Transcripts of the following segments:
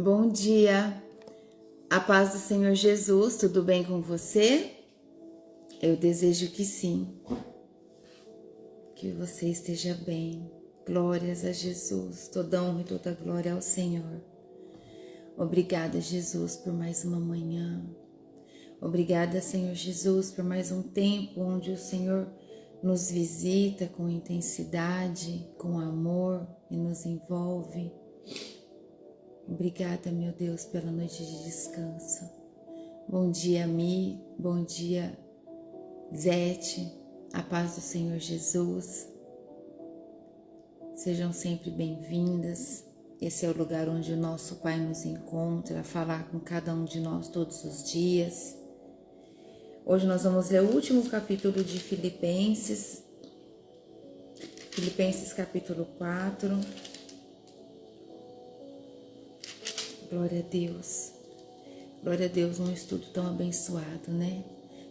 Bom dia, a paz do Senhor Jesus, tudo bem com você? Eu desejo que sim, que você esteja bem. Glórias a Jesus, toda honra e toda glória ao Senhor. Obrigada, Jesus, por mais uma manhã. Obrigada, Senhor Jesus, por mais um tempo onde o Senhor nos visita com intensidade, com amor e nos envolve. Obrigada, meu Deus, pela noite de descanso. Bom dia, Mi. Bom dia, Zete. A paz do Senhor Jesus. Sejam sempre bem-vindas. Esse é o lugar onde o nosso Pai nos encontra, a falar com cada um de nós todos os dias. Hoje nós vamos ler o último capítulo de Filipenses. Filipenses capítulo 4. Glória a Deus. Glória a Deus, um estudo tão abençoado, né?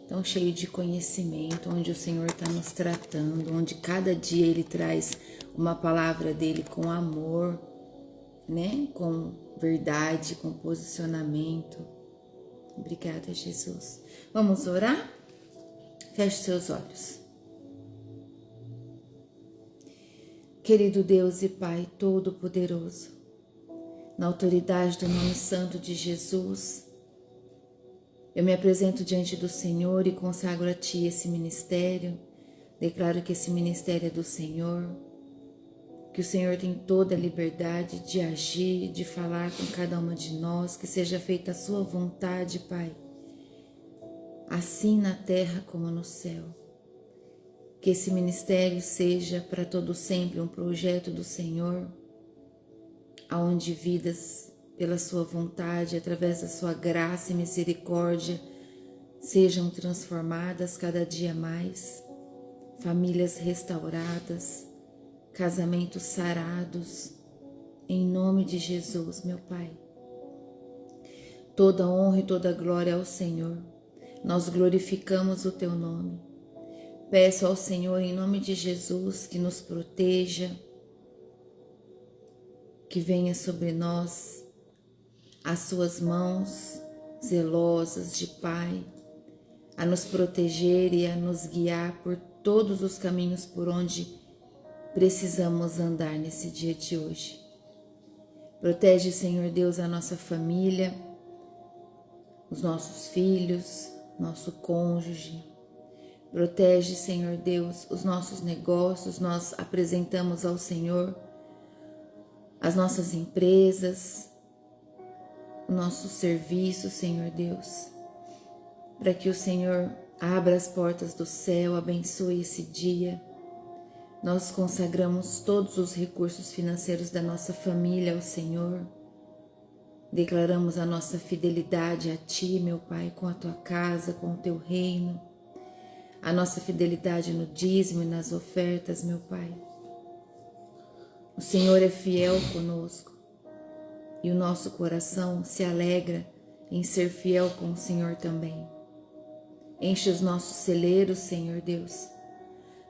Tão cheio de conhecimento, onde o Senhor está nos tratando, onde cada dia Ele traz uma palavra dEle com amor, né? Com verdade, com posicionamento. Obrigada, Jesus. Vamos orar? Feche seus olhos. Querido Deus e Pai Todo-Poderoso, na autoridade do nome santo de Jesus, eu me apresento diante do Senhor e consagro a Ti esse ministério. Declaro que esse ministério é do Senhor, que o Senhor tem toda a liberdade de agir, de falar com cada uma de nós, que seja feita a Sua vontade, Pai, assim na terra como no céu. Que esse ministério seja para todo sempre um projeto do Senhor, aonde vidas, pela sua vontade, através da sua graça e misericórdia, sejam transformadas cada dia mais, famílias restauradas, casamentos sarados, em nome de Jesus, meu Pai. Toda honra e toda glória ao Senhor, nós glorificamos o Teu nome. Peço ao Senhor, em nome de Jesus, que nos proteja, que venha sobre nós as Suas mãos zelosas de Pai, a nos proteger e a nos guiar por todos os caminhos por onde precisamos andar nesse dia de hoje. Protege, Senhor Deus, a nossa família, os nossos filhos, nosso cônjuge. Protege, Senhor Deus, os nossos negócios. Nós apresentamos ao Senhor as nossas empresas, o nosso serviço, Senhor Deus, para que o Senhor abra as portas do céu, abençoe esse dia. Nós consagramos todos os recursos financeiros da nossa família ao Senhor. Declaramos a nossa fidelidade a Ti, meu Pai, com a Tua casa, com o Teu reino, a nossa fidelidade no dízimo e nas ofertas, meu Pai. O Senhor é fiel conosco e o nosso coração se alegra em ser fiel com o Senhor também. Enche os nossos celeiros, Senhor Deus,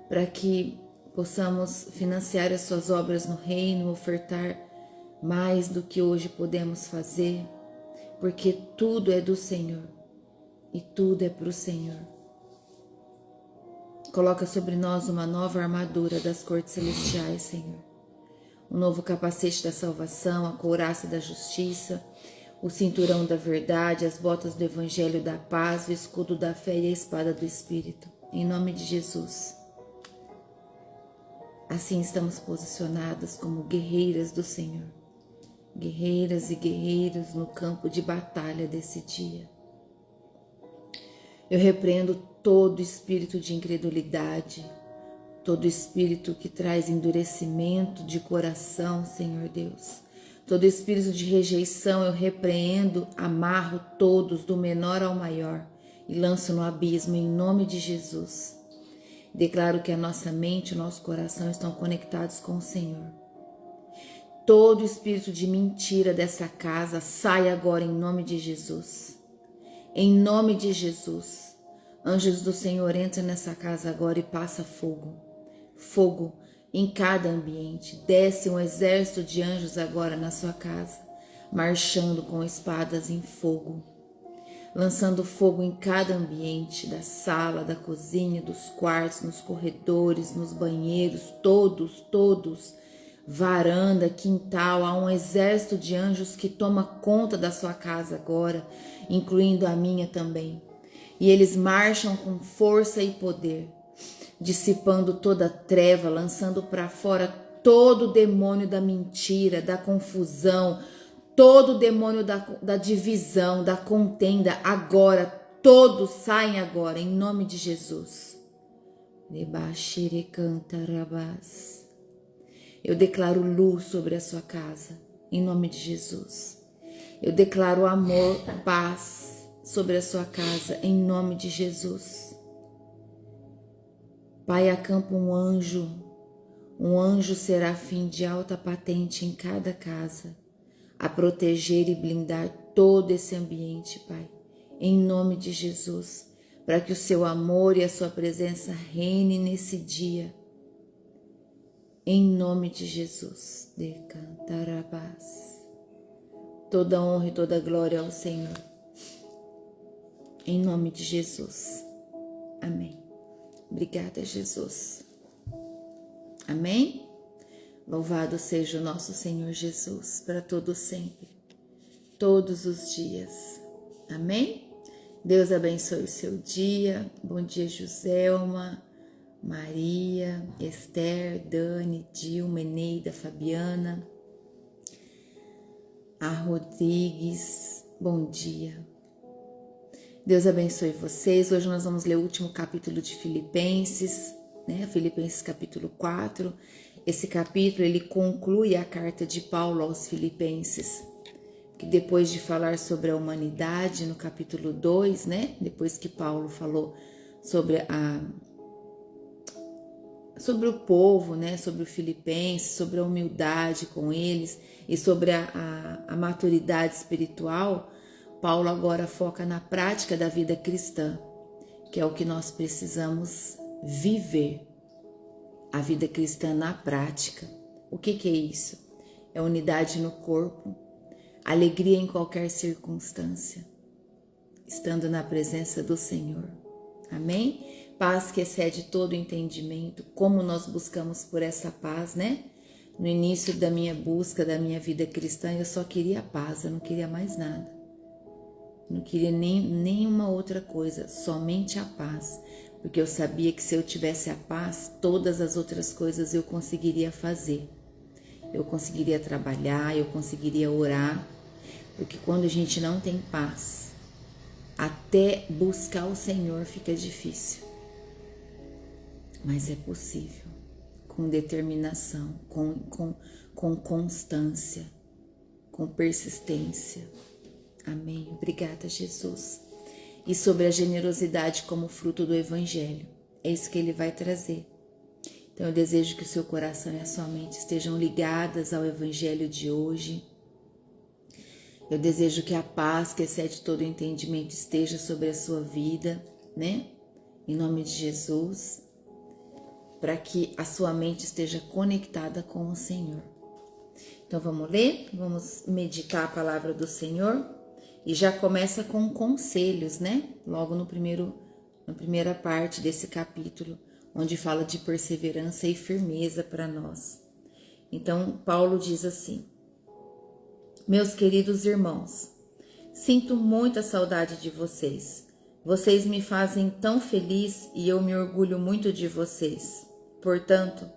para que possamos financiar as Suas obras no reino, ofertar mais do que hoje podemos fazer, porque tudo é do Senhor e tudo é para o Senhor. Coloca sobre nós uma nova armadura das cortes celestiais, Senhor. Um novo capacete da salvação, a couraça da justiça, o cinturão da verdade, as botas do evangelho da paz, o escudo da fé e a espada do Espírito. Em nome de Jesus. Assim estamos posicionadas como guerreiras do Senhor. Guerreiras e guerreiros no campo de batalha desse dia. Eu repreendo todo espírito de incredulidade, todo espírito que traz endurecimento de coração, Senhor Deus. Todo espírito de rejeição eu repreendo, amarro todos, do menor ao maior, e lanço no abismo em nome de Jesus. Declaro que a nossa mente e o nosso coração estão conectados com o Senhor. Todo espírito de mentira dessa casa sai agora em nome de Jesus. Em nome de Jesus. Anjos do Senhor, entra nessa casa agora e passa fogo. Fogo em cada ambiente. Desce um exército de anjos agora na sua casa. marchando com espadas em fogo, lançando fogo em cada ambiente, da sala, da cozinha, dos quartos, nos corredores, nos banheiros, todos, varanda, quintal. Há um exército de anjos que toma conta da sua casa agora, incluindo a minha também. E eles marcham com força e poder, dissipando toda treva, lançando para fora todo o demônio da mentira, da confusão, todo o demônio da divisão, da contenda. Agora, todos saem agora, em nome de Jesus. Eu declaro luz sobre a sua casa, em nome de Jesus. Eu declaro amor, paz sobre a sua casa, em nome de Jesus. Pai, acampa um anjo serafim de alta patente em cada casa, a proteger e blindar todo esse ambiente, Pai, em nome de Jesus, para que o seu amor e a sua presença reine nesse dia, em nome de Jesus. Decantarabás. Toda honra e toda glória ao Senhor, em nome de Jesus. Amém. Obrigada, Jesus. Amém? Louvado seja o nosso Senhor Jesus, para todo sempre, todos os dias. Amém? Deus abençoe o seu dia. Bom dia, Joselma, Maria, Esther, Dani, Dilma, Eneida, Fabiana, a Rodrigues. Bom dia. Deus abençoe vocês. Hoje nós vamos ler o último capítulo de Filipenses, né? Filipenses capítulo 4. Esse capítulo, ele conclui a carta de Paulo aos Filipenses, que depois de falar sobre a humanidade, no capítulo 2, né? Depois que Paulo falou sobre o povo, né? Sobre o Filipenses, sobre a humildade com eles e sobre a maturidade espiritual, Paulo agora foca na prática da vida cristã, que é o que nós precisamos viver. A vida cristã na prática. O que é isso? É unidade no corpo, alegria em qualquer circunstância, estando na presença do Senhor. Amém? Paz que excede todo o entendimento. Como nós buscamos por essa paz, né? No início da minha busca, da minha vida cristã, eu só queria paz, eu não queria mais nada. Não queria nenhuma outra coisa, somente a paz. Porque eu sabia que se eu tivesse a paz, todas as outras coisas eu conseguiria fazer. Eu conseguiria trabalhar, eu conseguiria orar. Porque quando a gente não tem paz, até buscar o Senhor fica difícil. Mas é possível, com determinação, com constância, com persistência. Amém. Obrigada, Jesus. E sobre a generosidade como fruto do Evangelho. É isso que ele vai trazer. Então eu desejo que o seu coração e a sua mente estejam ligadas ao Evangelho de hoje. Eu desejo que a paz que excede todo o entendimento esteja sobre a sua vida, né? Em nome de Jesus. Para que a sua mente esteja conectada com o Senhor. Então vamos ler? Vamos meditar a palavra do Senhor? E já começa com conselhos, né? Logo na primeira parte desse capítulo, onde fala de perseverança e firmeza para nós. Então, Paulo diz assim: meus queridos irmãos, sinto muita saudade de vocês. Vocês me fazem tão feliz e eu me orgulho muito de vocês. Portanto,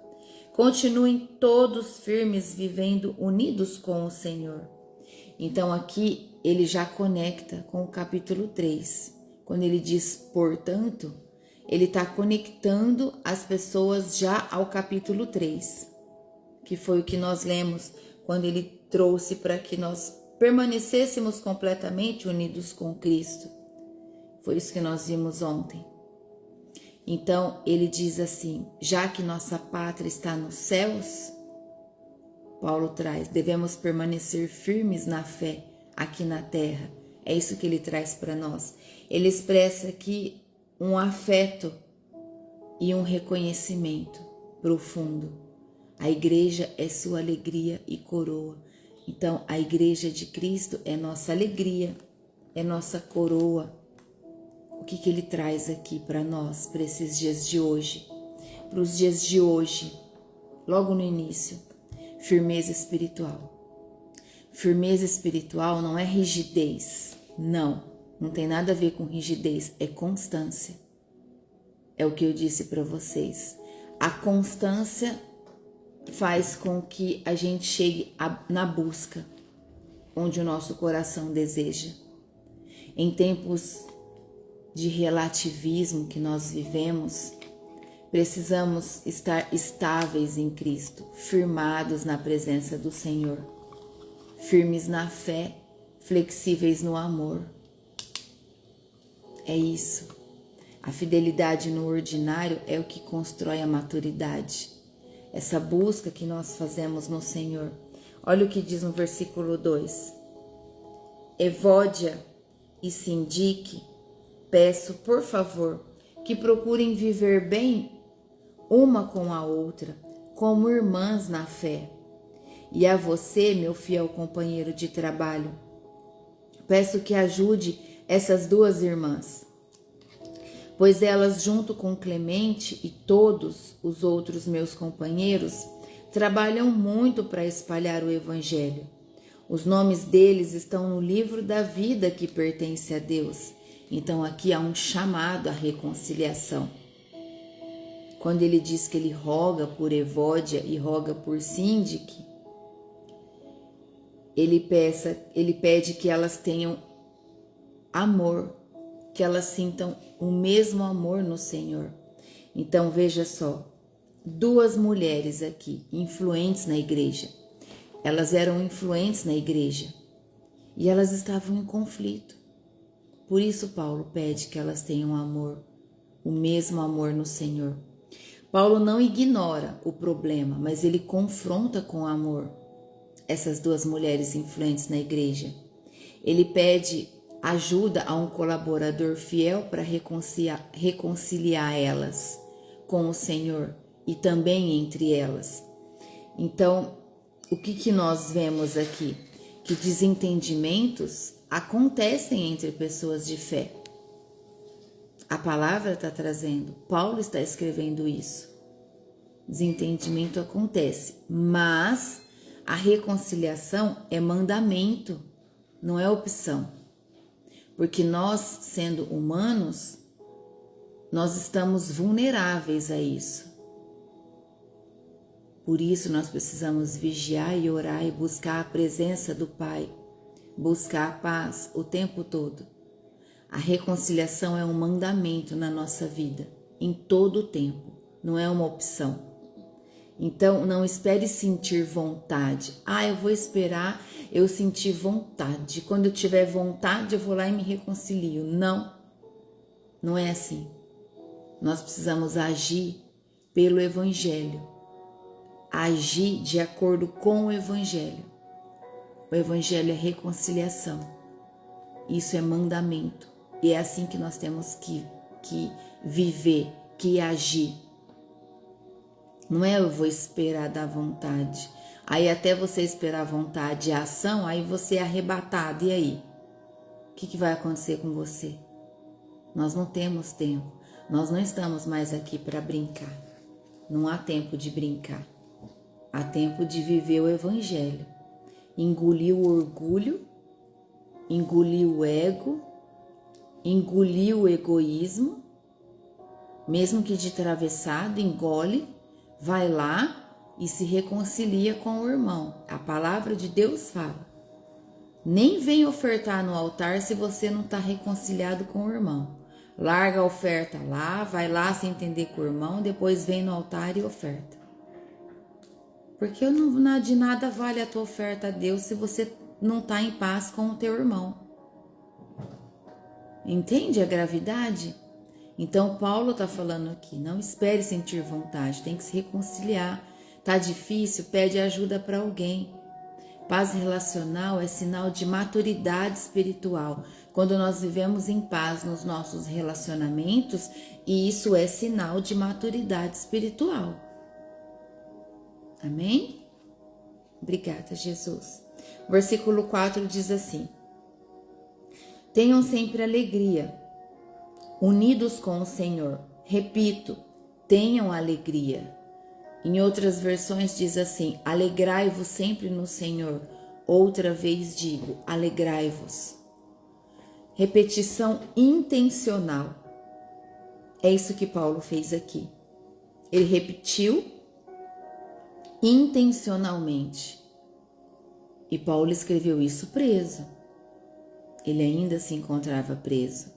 continuem todos firmes, vivendo unidos com o Senhor. Então aqui ele já conecta com o capítulo 3. Quando ele diz portanto, ele está conectando as pessoas já ao capítulo 3, que foi o que nós lemos quando ele trouxe para que nós permanecêssemos completamente unidos com Cristo. Foi isso que nós vimos ontem. Então ele diz assim: já que nossa pátria está nos céus, Paulo traz, devemos permanecer firmes na fé aqui na terra. É isso que ele traz para nós. Ele expressa aqui um afeto e um reconhecimento profundo. A igreja é sua alegria e coroa. Então, a igreja de Cristo é nossa alegria, é nossa coroa. O que ele traz aqui para nós, para esses dias de hoje? Para os dias de hoje, logo no início, firmeza espiritual. Firmeza espiritual não é rigidez, não tem nada a ver com rigidez, é constância. É o que eu disse para vocês. A constância faz com que a gente chegue na busca, onde o nosso coração deseja. Em tempos de relativismo que nós vivemos, precisamos estar estáveis em Cristo, firmados na presença do Senhor, firmes na fé, flexíveis no amor. É isso. A fidelidade no ordinário é o que constrói a maturidade. Essa busca que nós fazemos no Senhor. Olha o que diz no versículo 2. Evódia e Sindique, peço, por favor, que procurem viver bem uma com a outra, como irmãs na fé. E a você, meu fiel companheiro de trabalho, peço que ajude essas duas irmãs, pois elas, junto com Clemente e todos os outros meus companheiros, trabalham muito para espalhar o Evangelho. Os nomes deles estão no livro da vida que pertence a Deus. Então aqui há um chamado à reconciliação. Quando ele diz que ele roga por Evódia e roga por Sindique, ele pede que elas tenham amor, que elas sintam o mesmo amor no Senhor. Então veja só, duas mulheres aqui, influentes na igreja. Elas eram influentes na igreja e elas estavam em conflito. Por isso Paulo pede que elas tenham amor, o mesmo amor no Senhor. Paulo não ignora o problema, mas ele confronta com amor essas duas mulheres influentes na igreja. Ele pede ajuda a um colaborador fiel para reconciliar elas com o Senhor e também entre elas. Então, o que nós vemos aqui? Que desentendimentos acontecem entre pessoas de fé. A palavra está trazendo, Paulo está escrevendo isso. Desentendimento acontece, mas a reconciliação é mandamento, não é opção. Porque nós, sendo humanos, nós estamos vulneráveis a isso. Por isso nós precisamos vigiar e orar e buscar a presença do Pai, buscar a paz o tempo todo. A reconciliação é um mandamento na nossa vida, em todo o tempo, não é uma opção. Então não espere sentir vontade. Eu vou esperar eu sentir vontade. Quando eu tiver vontade eu vou lá e me reconcilio. Não é assim. Nós precisamos agir pelo Evangelho. Agir de acordo com o Evangelho. O Evangelho é reconciliação. Isso é mandamento. E é assim que nós temos que viver, que agir. Não é eu vou esperar dar vontade. Aí até você esperar a vontade e a ação, aí você é arrebatado. E aí? O que vai acontecer com você? Nós não temos tempo. Nós não estamos mais aqui para brincar. Não há tempo de brincar. Há tempo de viver o Evangelho. Engolir o orgulho, engolir o ego, engolir o egoísmo, mesmo que de travessado, engole, vai lá e se reconcilia com o irmão. A palavra de Deus fala. Nem vem ofertar no altar se você não está reconciliado com o irmão. Larga a oferta lá, vai lá se entender com o irmão, depois vem no altar e oferta. Porque de nada vale a tua oferta a Deus se você não está em paz com o teu irmão. Entende a gravidade? Então Paulo está falando aqui, não espere sentir vontade, tem que se reconciliar. Tá difícil? Pede ajuda para alguém. Paz relacional é sinal de maturidade espiritual. Quando nós vivemos em paz nos nossos relacionamentos, e isso é sinal de maturidade espiritual. Amém? Obrigada, Jesus. Versículo 4 diz assim: tenham sempre alegria, unidos com o Senhor. Repito, tenham alegria. Em outras versões diz assim: alegrai-vos sempre no Senhor. Outra vez digo, alegrai-vos. Repetição intencional. É isso que Paulo fez aqui. Ele repetiu intencionalmente. E Paulo escreveu isso preso. Ele ainda se encontrava preso.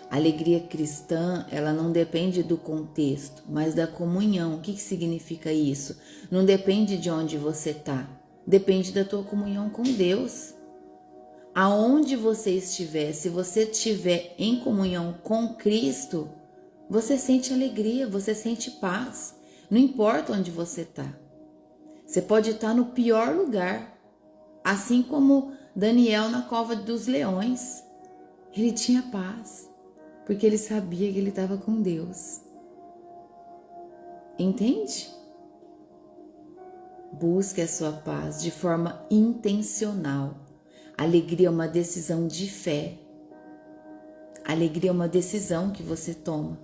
A alegria cristã, ela não depende do contexto, mas da comunhão. O que significa isso? Não depende de onde você está, depende da tua comunhão com Deus. Aonde você estiver, se você estiver em comunhão com Cristo, você sente alegria, você sente paz. Não importa onde você está. Você pode estar no pior lugar, assim como Daniel na cova dos leões. Ele tinha paz, porque ele sabia que ele estava com Deus. Entende? Busque a sua paz de forma intencional. Alegria é uma decisão de fé. Alegria é uma decisão que você toma.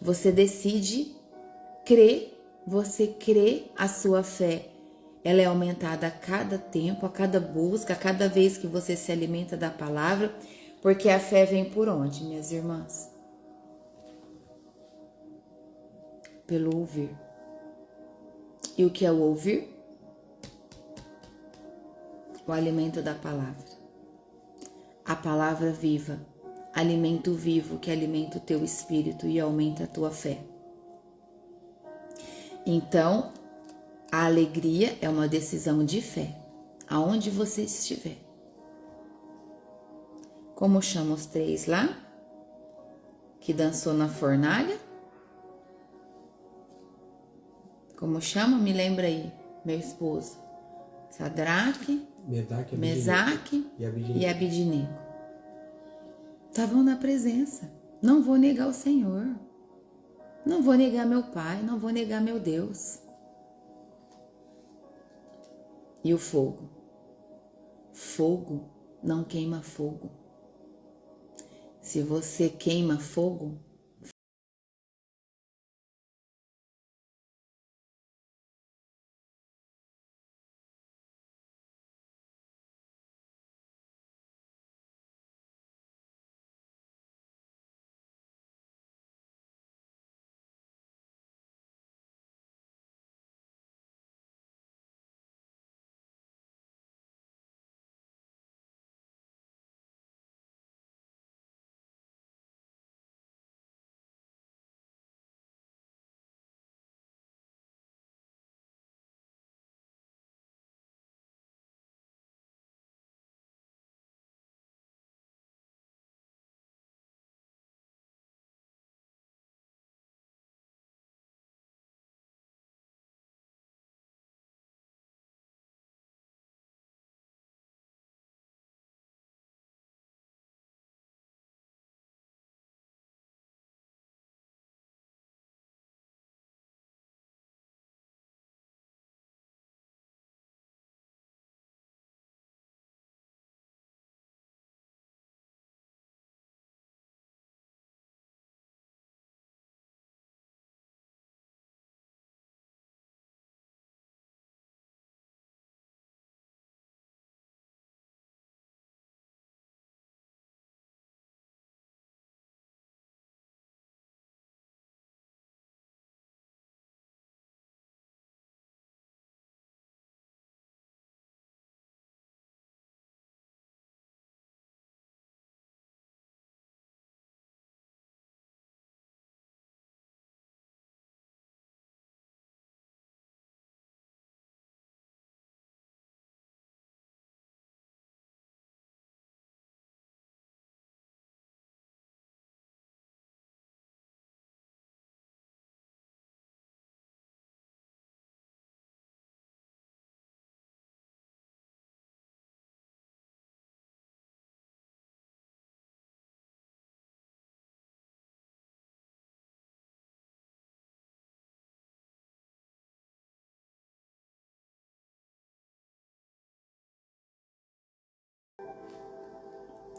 Você decide crer, você crê, a sua fé. Ela é aumentada a cada tempo, a cada busca, a cada vez que você se alimenta da palavra, porque a fé vem por onde, minhas irmãs? Pelo ouvir. E o que é o ouvir? O alimento da palavra. A palavra viva, alimento vivo que alimenta o teu espírito e aumenta a tua fé. Então, a alegria é uma decisão de fé, aonde você estiver. Como chama os 3 lá? Que dançou na fornalha? Como chama? Me lembra aí, meu esposo. Sadraque, Mesaque e Abidnego. Estavam na presença. Não vou negar o Senhor. Não vou negar meu Pai, não vou negar meu Deus. E o fogo? Fogo não queima fogo. Se você queima fogo,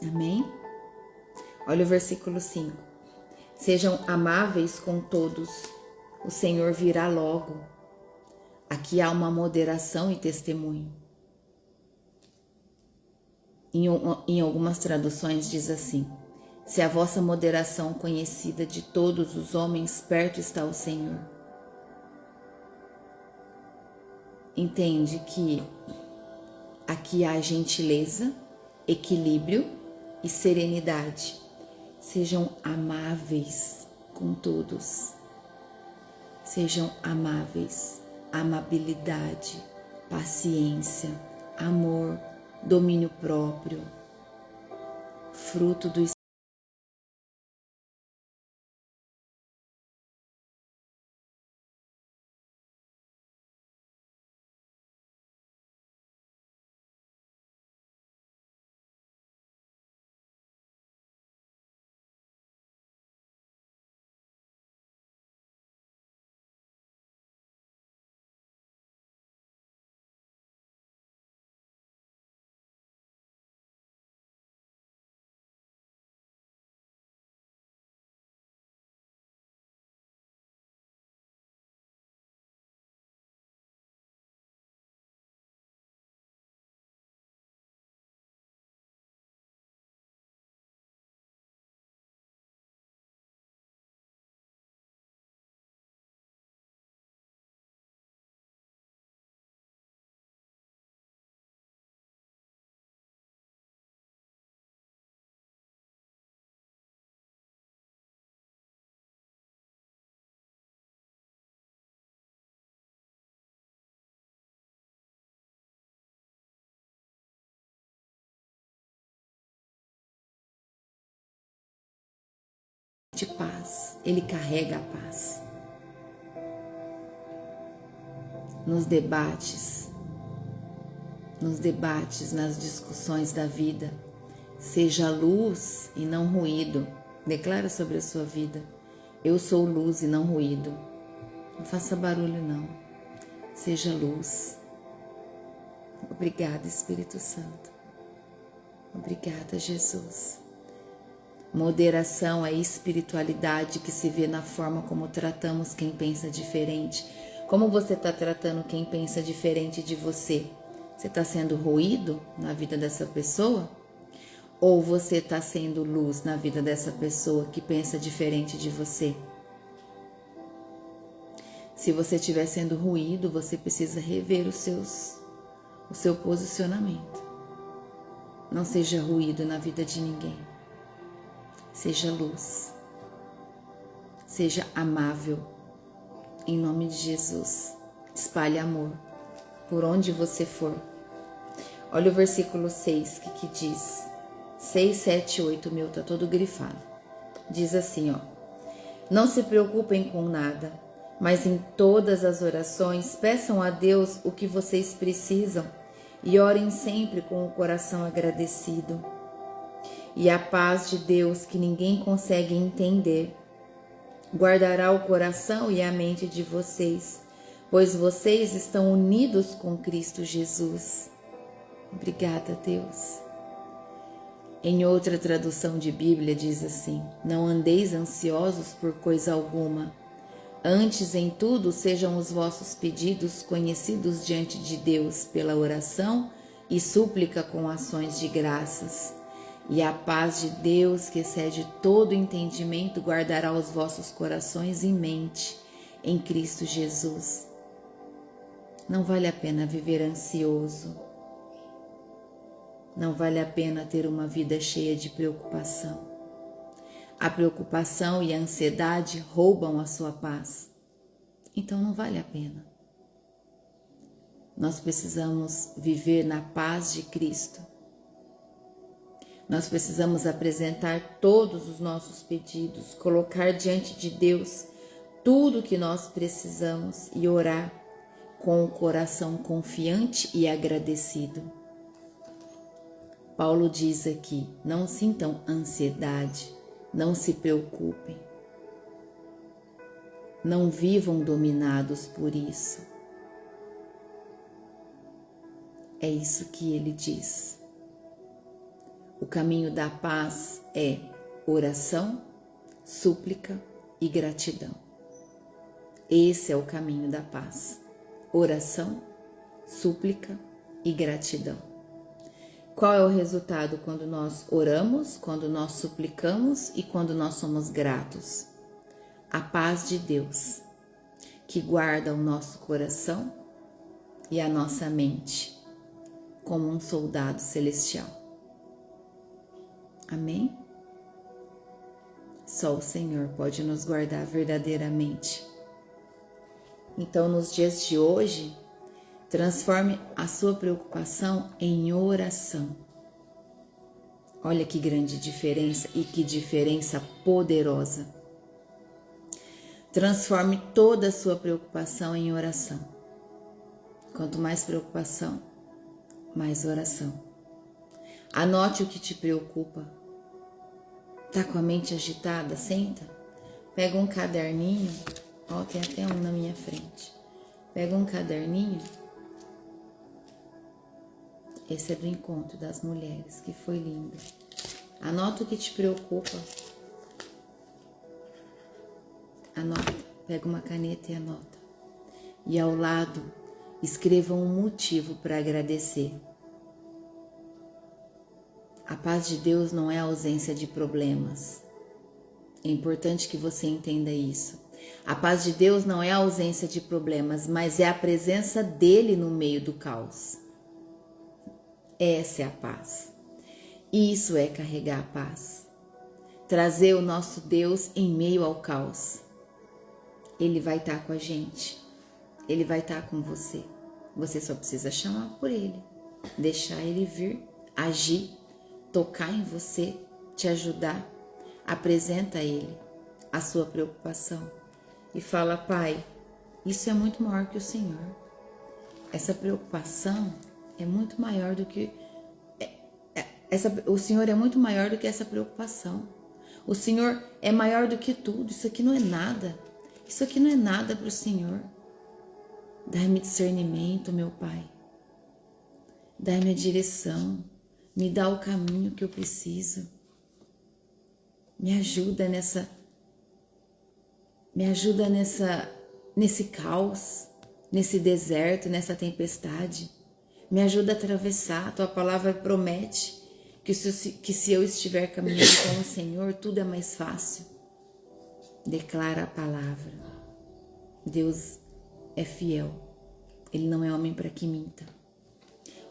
Amém? Olha o versículo 5. Sejam amáveis com todos, o Senhor virá logo. Aqui há uma moderação e testemunho. Em algumas traduções diz assim: se a vossa moderação conhecida de todos os homens, perto está o Senhor. Entende que aqui há gentileza, equilíbrio e serenidade. Sejam amáveis com todos. Sejam amáveis, amabilidade, paciência, amor, domínio próprio, fruto do de paz. Ele carrega a paz. Nos debates, nas discussões da vida, seja luz e não ruído. Declara sobre a sua vida: eu sou luz e não ruído. Não faça barulho não. Seja luz. Obrigada, Espírito Santo. Obrigada, Jesus. Moderação é espiritualidade que se vê na forma como tratamos quem pensa diferente. Como você está tratando quem pensa diferente de você? Você está sendo ruído na vida dessa pessoa? Ou você está sendo luz na vida dessa pessoa que pensa diferente de você? Se você estiver sendo ruído, você precisa rever o seu posicionamento. Não seja ruído na vida de ninguém. Seja luz. Seja amável. Em nome de Jesus. Espalhe amor por onde você for. Olha o versículo 6 que diz. 6, 7, 8, meu tá todo grifado. Diz assim, ó: não se preocupem com nada, mas em todas as orações peçam a Deus o que vocês precisam e orem sempre com o coração agradecido. E a paz de Deus, que ninguém consegue entender, guardará o coração e a mente de vocês, pois vocês estão unidos com Cristo Jesus. Obrigada, Deus. Em outra tradução de Bíblia diz assim: não andeis ansiosos por coisa alguma. Antes, em tudo, sejam os vossos pedidos conhecidos diante de Deus pela oração e súplica com ações de graças. E a paz de Deus, que excede todo entendimento, guardará os vossos corações e mente em Cristo Jesus. Não vale a pena viver ansioso. Não vale a pena ter uma vida cheia de preocupação. A preocupação e a ansiedade roubam a sua paz. Então não vale a pena. Nós precisamos viver na paz de Cristo. Nós precisamos apresentar todos os nossos pedidos, colocar diante de Deus tudo o que nós precisamos e orar com o coração confiante e agradecido. Paulo diz aqui: não sintam ansiedade, não se preocupem, não vivam dominados por isso. É isso que ele diz. O caminho da paz é oração, súplica e gratidão. Esse é o caminho da paz. Oração, súplica e gratidão. Qual é o resultado quando nós oramos, quando nós suplicamos e quando nós somos gratos? A paz de Deus, que guarda o nosso coração e a nossa mente, como um soldado celestial. Amém? Só o Senhor pode nos guardar verdadeiramente. Então, nos dias de hoje, transforme a sua preocupação em oração. Olha que grande diferença e que diferença poderosa. Transforme toda a sua preocupação em oração. Quanto mais preocupação, mais oração. Anote o que te preocupa. Tá com a mente agitada? Senta. Pega um caderninho. Ó, tem até um na minha frente. Pega um caderninho. Esse é do encontro das mulheres, que foi lindo. Anota o que te preocupa. Anota. Pega uma caneta e anota. E ao lado, escreva um motivo para agradecer. A paz de Deus não é a ausência de problemas. É importante que você entenda isso. A paz de Deus não é a ausência de problemas, mas é a presença dele no meio do caos. Essa é a paz. Isso é carregar a paz. Trazer o nosso Deus em meio ao caos. Ele vai estar com a gente. Ele vai estar com você. Você só precisa chamar por ele. Deixar ele vir, agir, tocar em você, te ajudar. Apresenta a ele a sua preocupação e fala: Pai, isso é muito maior que o Senhor. Essa preocupação é muito maior do que o Senhor é muito maior do que essa preocupação. O Senhor é maior do que tudo. Isso aqui não é nada. Isso aqui não é nada para o Senhor. Dai-me discernimento, meu Pai. Dai-me a direção. Me dá o caminho que eu preciso. Me ajuda nesse caos, nesse deserto, nessa tempestade. Me ajuda a atravessar. A tua palavra promete que se eu estiver caminhando com o Senhor, tudo é mais fácil. Declara a palavra. Deus é fiel. Ele não é homem para que minta.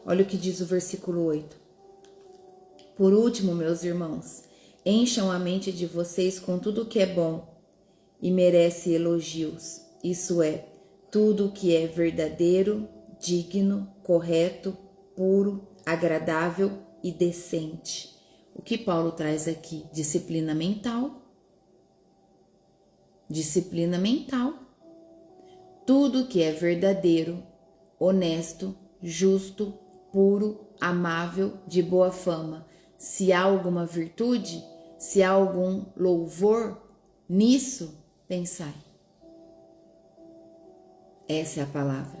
Olha o que diz o versículo 8. Por último, meus irmãos, encham a mente de vocês com tudo o que é bom e merece elogios. Isso é, tudo o que é verdadeiro, digno, correto, puro, agradável e decente. O que Paulo traz aqui? Disciplina mental. Disciplina mental. Tudo que é verdadeiro, honesto, justo, puro, amável, de boa fama. Se há alguma virtude, se há algum louvor, nisso pensai. Essa é a palavra.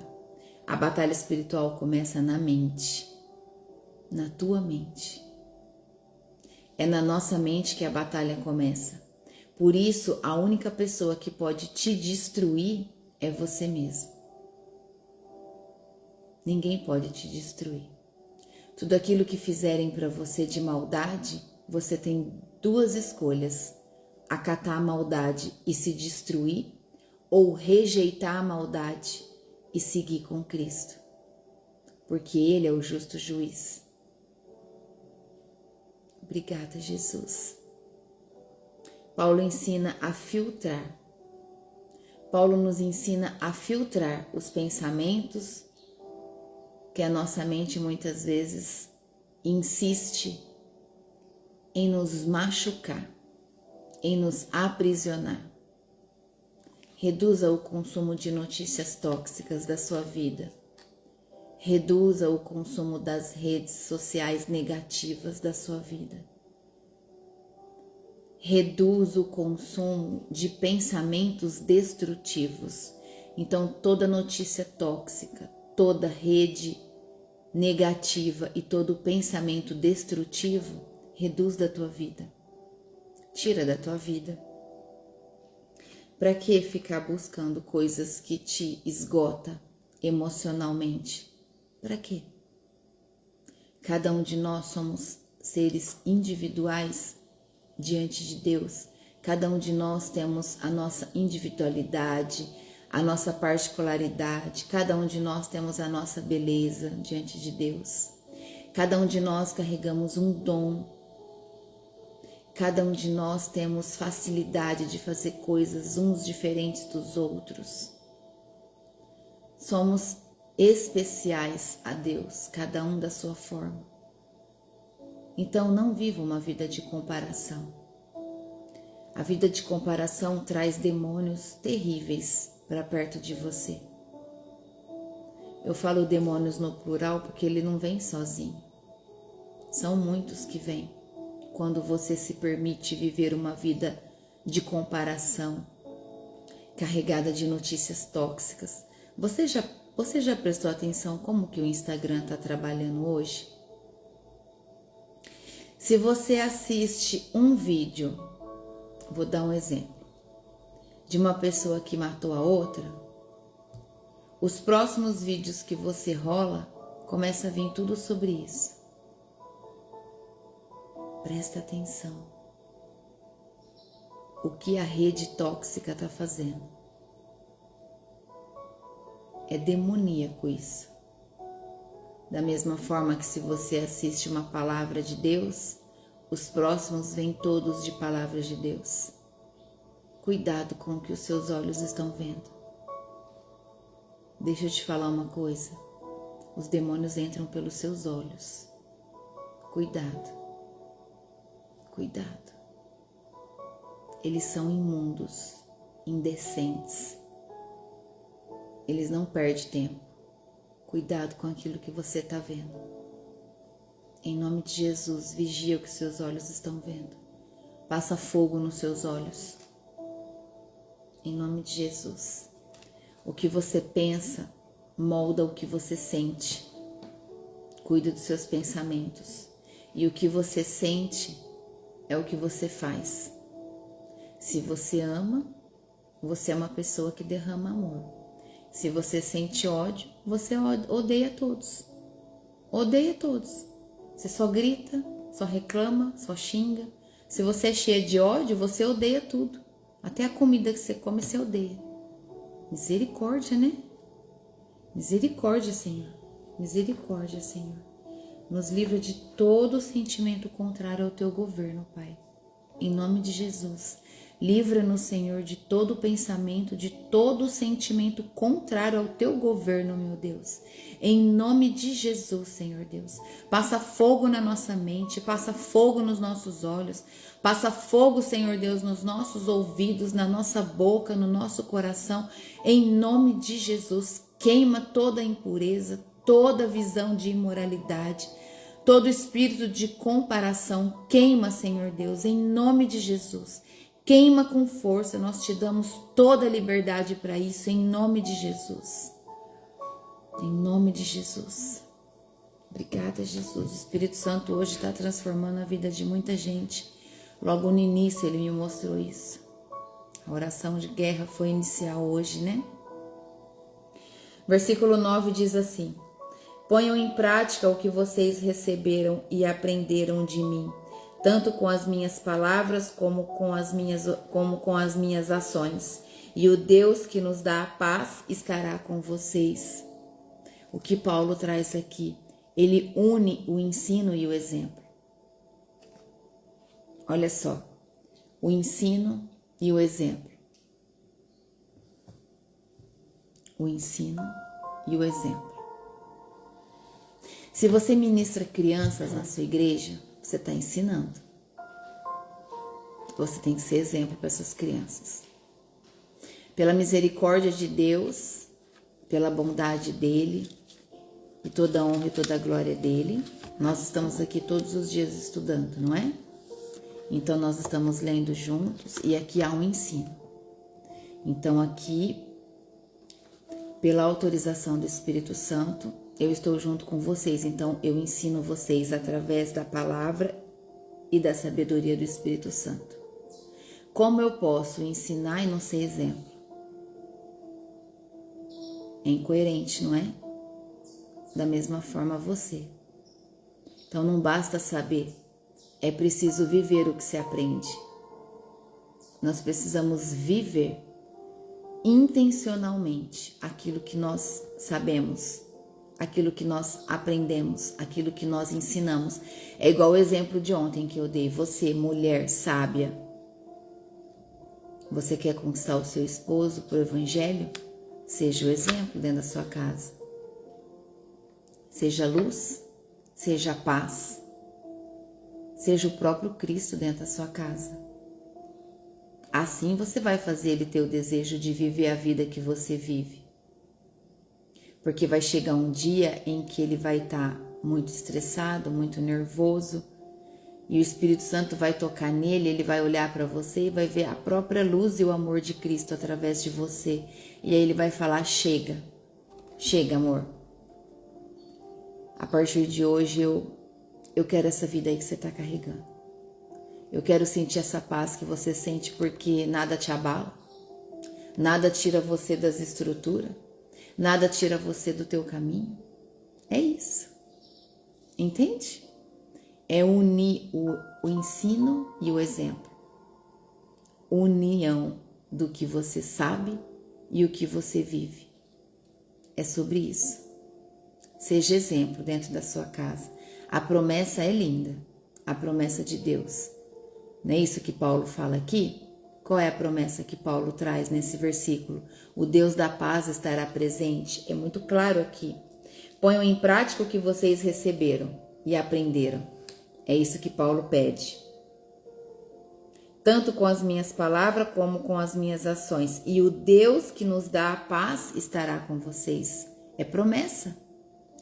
A batalha espiritual começa na mente, na tua mente. É na nossa mente que a batalha começa. Por isso, a única pessoa que pode te destruir é você mesmo. Ninguém pode te destruir. Tudo aquilo que fizerem para você de maldade, você tem duas escolhas: acatar a maldade e se destruir, ou rejeitar a maldade e seguir com Cristo, porque Ele é o justo juiz. Obrigada, Jesus. Paulo ensina a filtrar. Paulo nos ensina a filtrar os pensamentos que a nossa mente muitas vezes insiste em nos machucar, em nos aprisionar. Reduza o consumo de notícias tóxicas da sua vida. Reduza o consumo das redes sociais negativas da sua vida. Reduza o consumo de pensamentos destrutivos. Então, toda notícia tóxica, toda rede negativa e todo pensamento destrutivo, reduz da tua vida. Tira da tua vida. Para que ficar buscando coisas que te esgota emocionalmente? Para quê? Cada um de nós somos seres individuais diante de Deus. Cada um de nós temos a nossa individualidade, a nossa particularidade. Cada um de nós temos a nossa beleza diante de Deus. Cada um de nós carregamos um dom. Cada um de nós temos facilidade de fazer coisas uns diferentes dos outros. Somos especiais a Deus, cada um da sua forma. Então não viva uma vida de comparação. A vida de comparação traz demônios terríveis para perto de você. Eu falo demônios no plural porque ele não vem sozinho. São muitos que vêm quando você se permite viver uma vida de comparação, carregada de notícias tóxicas. Você já prestou atenção como que o Instagram está trabalhando hoje? Se você assiste um vídeo, vou dar um exemplo, de uma pessoa que matou a outra, os próximos vídeos que você rola, começa a vir tudo sobre isso. Presta atenção. O que a rede tóxica está fazendo? É demoníaco isso. Da mesma forma que se você assiste uma palavra de Deus, os próximos vêm todos de palavras de Deus. Cuidado com o que os seus olhos estão vendo. Deixa eu te falar uma coisa. Os demônios entram pelos seus olhos. Cuidado. Cuidado. Eles são imundos, indecentes. Eles não perdem tempo. Cuidado com aquilo que você está vendo. Em nome de Jesus, vigia o que seus olhos estão vendo. Passa fogo nos seus olhos. Em nome de Jesus. O que você pensa molda o que você sente. Cuida dos seus pensamentos. E o que você sente é o que você faz. Se você ama, você é uma pessoa que derrama amor. Se você sente ódio, você odeia todos. Odeia todos. Você só grita, só reclama, só xinga. Se você é cheia de ódio, você odeia tudo. Até a comida que você come, você odeia. Misericórdia, né? Misericórdia, Senhor. Misericórdia, Senhor. Nos livra de todo sentimento contrário ao teu governo, Pai. Em nome de Jesus. Livra-nos, Senhor, de todo pensamento, de todo sentimento contrário ao teu governo, meu Deus. Em nome de Jesus, Senhor Deus. Passa fogo na nossa mente, passa fogo nos nossos olhos, passa fogo, Senhor Deus, nos nossos ouvidos, na nossa boca, no nosso coração. Em nome de Jesus, queima toda a impureza, toda visão de imoralidade, todo espírito de comparação. Queima, Senhor Deus, em nome de Jesus. Queima com força, nós te damos toda a liberdade para isso, em nome de Jesus. Em nome de Jesus. Obrigada, Jesus. O Espírito Santo hoje está transformando a vida de muita gente. Logo no início ele me mostrou isso. A oração de guerra foi inicial hoje, né? Versículo 9 diz assim: ponham em prática o que vocês receberam e aprenderam de mim, tanto com as minhas palavras como com as minhas ações. E o Deus que nos dá a paz estará com vocês. O que Paulo traz aqui? Ele une o ensino e o exemplo. Olha só, o ensino e o exemplo. O ensino e o exemplo. Se você ministra crianças na sua igreja, você está ensinando. Você tem que ser exemplo para essas crianças. Pela misericórdia de Deus, pela bondade dele, e toda a honra e toda a glória dele, nós estamos aqui todos os dias estudando, não é? Então nós estamos lendo juntos e aqui há um ensino. Então aqui, pela autorização do Espírito Santo, eu estou junto com vocês. Então eu ensino vocês através da palavra e da sabedoria do Espírito Santo. Como eu posso ensinar e não ser exemplo? É incoerente, não é? Da mesma forma você. Então não basta saber, é preciso viver o que se aprende. Nós precisamos viver intencionalmente aquilo que nós sabemos, aquilo que nós aprendemos, aquilo que nós ensinamos. É igual o exemplo de ontem que eu dei. Você, mulher sábia, você quer conquistar o seu esposo pro evangelho? Seja o exemplo dentro da sua casa. Seja luz, seja paz, seja o próprio Cristo dentro da sua casa. Assim você vai fazer ele ter o desejo de viver a vida que você vive. Porque vai chegar um dia em que ele vai estar muito estressado, muito nervoso, e o Espírito Santo vai tocar nele, ele vai olhar para você e vai ver a própria luz e o amor de Cristo através de você. E aí ele vai falar, chega, chega amor. A partir de hoje eu quero essa vida aí que você está carregando. Eu quero sentir essa paz que você sente porque nada te abala, nada tira você das estruturas, nada tira você do teu caminho. É isso. Entende? É unir o ensino e o exemplo. União do que você sabe e o que você vive. É sobre isso. Seja exemplo dentro da sua casa. A promessa é linda, a promessa de Deus. Não é isso que Paulo fala aqui? Qual é a promessa que Paulo traz nesse versículo? O Deus da paz estará presente. É muito claro aqui. Ponham em prática o que vocês receberam e aprenderam. É isso que Paulo pede. Tanto com as minhas palavras como com as minhas ações. E o Deus que nos dá a paz estará com vocês. É promessa.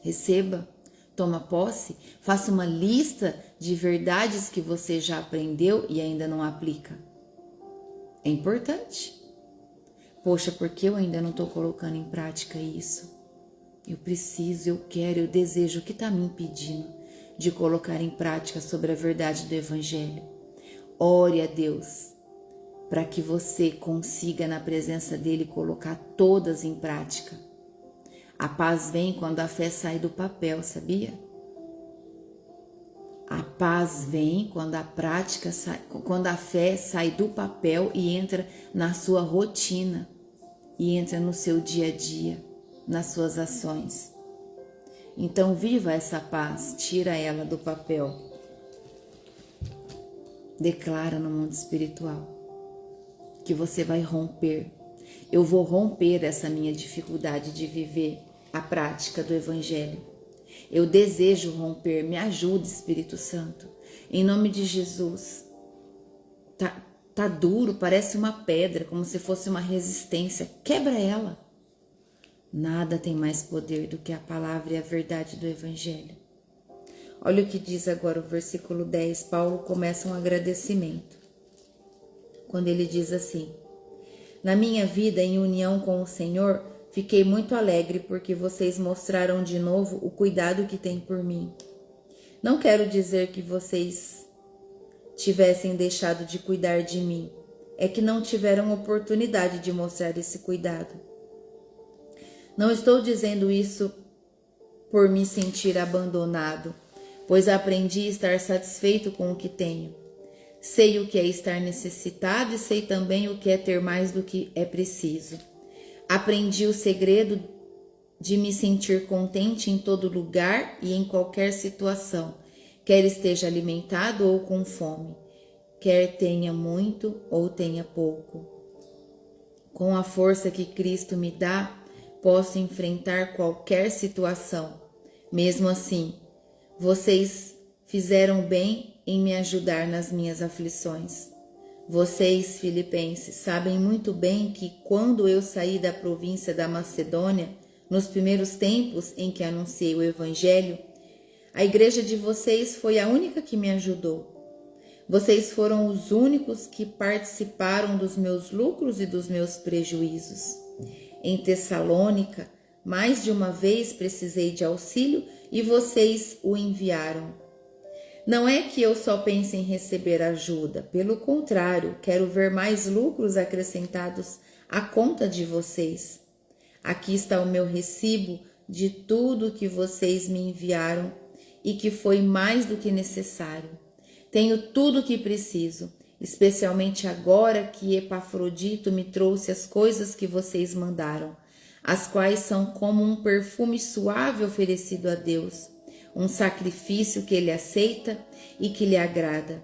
Receba, toma posse, faça uma lista de verdades que você já aprendeu e ainda não aplica. É importante. Poxa, por que eu ainda não estou colocando em prática isso? Eu preciso, eu quero, eu desejo. O que está me impedindo de colocar em prática sobre a verdade do Evangelho? Ore a Deus para que você consiga, na presença dEle, colocar todas em prática. A paz vem quando a fé sai do papel, sabia? A paz vem quando a prática sai, quando a fé sai do papel e entra na sua rotina, e entra no seu dia a dia, nas suas ações. Então viva essa paz, tira ela do papel. Declara no mundo espiritual que você vai romper. Eu vou romper essa minha dificuldade de viver a prática do Evangelho. Eu desejo romper, me ajude, Espírito Santo. Em nome de Jesus. Tá duro, parece uma pedra, como se fosse uma resistência. Quebra ela. Nada tem mais poder do que a palavra e a verdade do Evangelho. Olha o que diz agora o versículo 10. Paulo começa um agradecimento. Quando ele diz assim: na minha vida em união com o Senhor, fiquei muito alegre porque vocês mostraram de novo o cuidado que têm por mim. Não quero dizer que vocês tivessem deixado de cuidar de mim. É que não tiveram oportunidade de mostrar esse cuidado. Não estou dizendo isso por me sentir abandonado, pois aprendi a estar satisfeito com o que tenho. Sei o que é estar necessitado e sei também o que é ter mais do que é preciso. Aprendi o segredo de me sentir contente em todo lugar e em qualquer situação, quer esteja alimentado ou com fome, quer tenha muito ou tenha pouco. Com a força que Cristo me dá, posso enfrentar qualquer situação. Mesmo assim, vocês fizeram bem em me ajudar nas minhas aflições. Vocês, filipenses, sabem muito bem que quando eu saí da província da Macedônia, nos primeiros tempos em que anunciei o Evangelho, a igreja de vocês foi a única que me ajudou. Vocês foram os únicos que participaram dos meus lucros e dos meus prejuízos. Em Tessalônica, mais de uma vez precisei de auxílio e vocês o enviaram. Não é que eu só pense em receber ajuda, pelo contrário, quero ver mais lucros acrescentados à conta de vocês. Aqui está o meu recibo de tudo que vocês me enviaram e que foi mais do que necessário. Tenho tudo o que preciso, especialmente agora que Epafrodito me trouxe as coisas que vocês mandaram, as quais são como um perfume suave oferecido a Deus, um sacrifício que Ele aceita e que lhe agrada.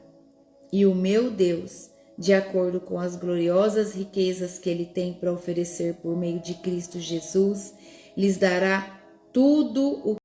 E o meu Deus, de acordo com as gloriosas riquezas que Ele tem para oferecer por meio de Cristo Jesus, lhes dará tudo o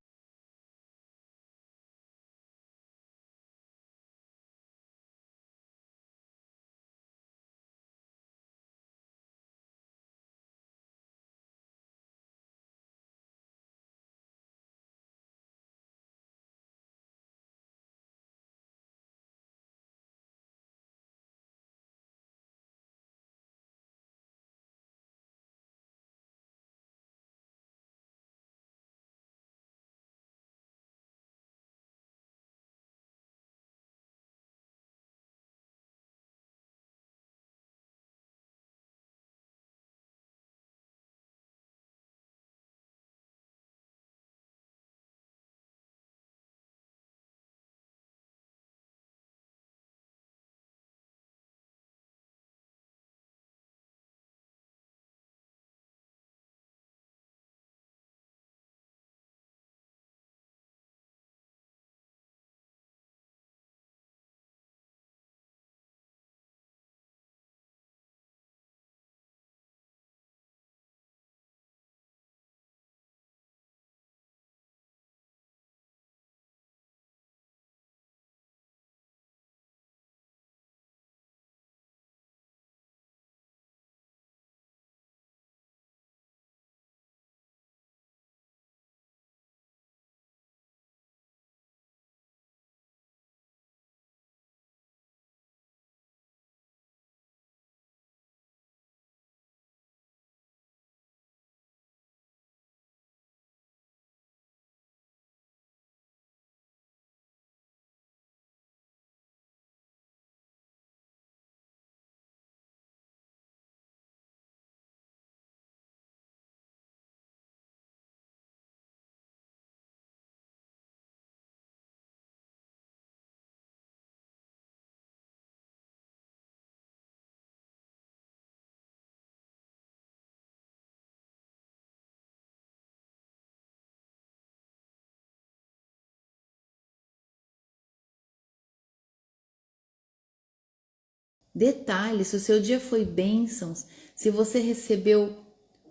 detalhe, se o seu dia foi bênçãos, se você recebeu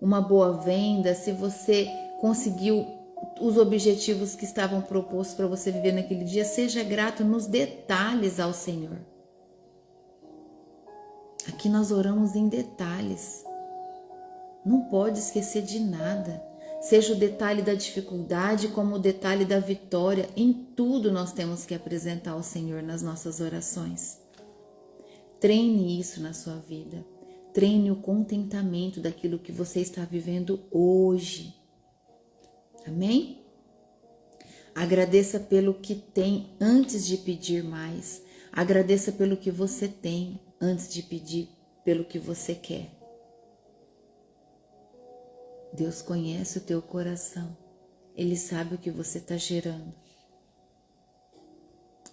uma boa venda, se você conseguiu os objetivos que estavam propostos para você viver naquele dia, seja grato nos detalhes ao Senhor. Aqui nós oramos em detalhes. Não pode esquecer de nada. Seja o detalhe da dificuldade como o detalhe da vitória, em tudo nós temos que apresentar ao Senhor nas nossas orações. Treine isso na sua vida. Treine o contentamento daquilo que você está vivendo hoje. Amém? Agradeça pelo que tem antes de pedir mais. Agradeça pelo que você tem antes de pedir pelo que você quer. Deus conhece o teu coração. Ele sabe o que você está gerando.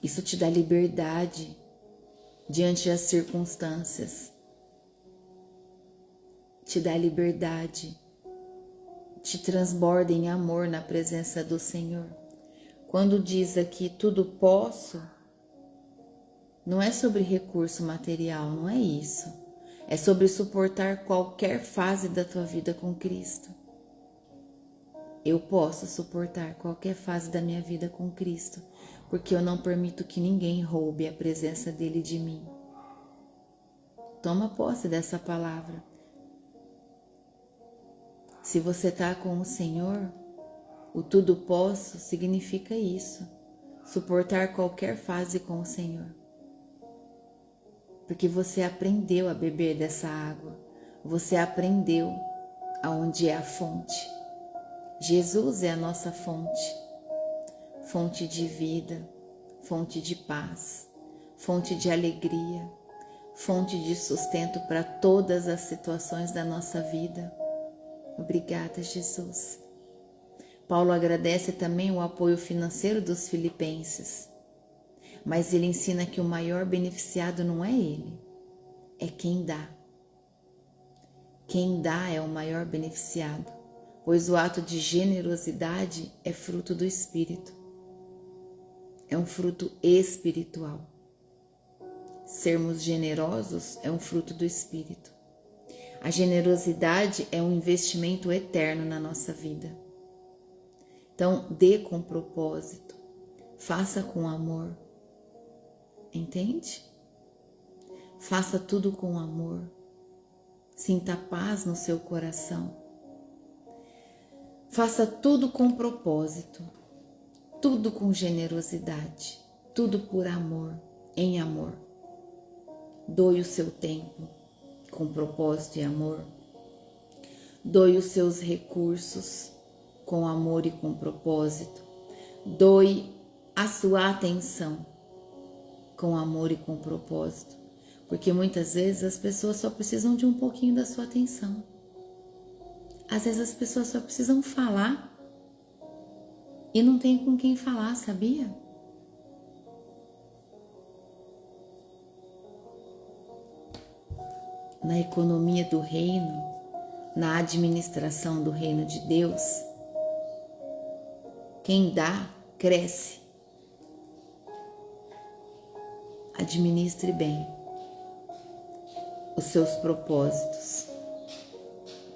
Isso te dá liberdade diante das circunstâncias. Te dá liberdade. Te transborda em amor na presença do Senhor. Quando diz aqui tudo posso, não é sobre recurso material, não é isso. É sobre suportar qualquer fase da tua vida com Cristo. Eu posso suportar qualquer fase da minha vida com Cristo, porque eu não permito que ninguém roube a presença dele de mim. Toma posse dessa palavra. Se você está com o Senhor, o tudo posso significa isso, suportar qualquer fase com o Senhor. Porque você aprendeu a beber dessa água, você aprendeu aonde é a fonte. Jesus é a nossa fonte, fonte de vida, fonte de paz, fonte de alegria, fonte de sustento para todas as situações da nossa vida. Obrigada, Jesus. Paulo agradece também o apoio financeiro dos filipenses, mas ele ensina que o maior beneficiado não é ele, é quem dá. Quem dá é o maior beneficiado, pois o ato de generosidade é fruto do Espírito. É um fruto espiritual. Sermos generosos é um fruto do Espírito. A generosidade é um investimento eterno na nossa vida. Então, dê com propósito, faça com amor. Entende? Faça tudo com amor. Sinta paz no seu coração. Faça tudo com propósito, tudo com generosidade, tudo por amor, em amor. Doe o seu tempo com propósito e amor. Doe os seus recursos com amor e com propósito. Doe a sua atenção com amor e com propósito. Porque muitas vezes as pessoas só precisam de um pouquinho da sua atenção. Às vezes as pessoas só precisam falar e não tem com quem falar, sabia? Na economia do reino, na administração do reino de Deus, quem dá, cresce. Administre bem os seus propósitos,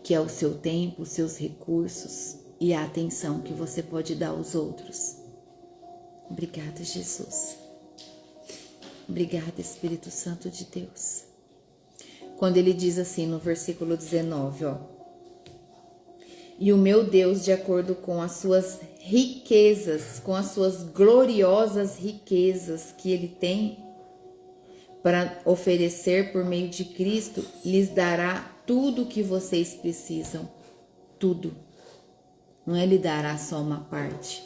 que é o seu tempo, os seus recursos e a atenção que você pode dar aos outros. Obrigada, Jesus. Obrigada, Espírito Santo de Deus. Quando ele diz assim no versículo 19, ó: e o meu Deus, de acordo com as suas riquezas, com as suas gloriosas riquezas que ele tem para oferecer por meio de Cristo, lhes dará tudo o que vocês precisam. Tudo. Não é lhe dará só uma parte.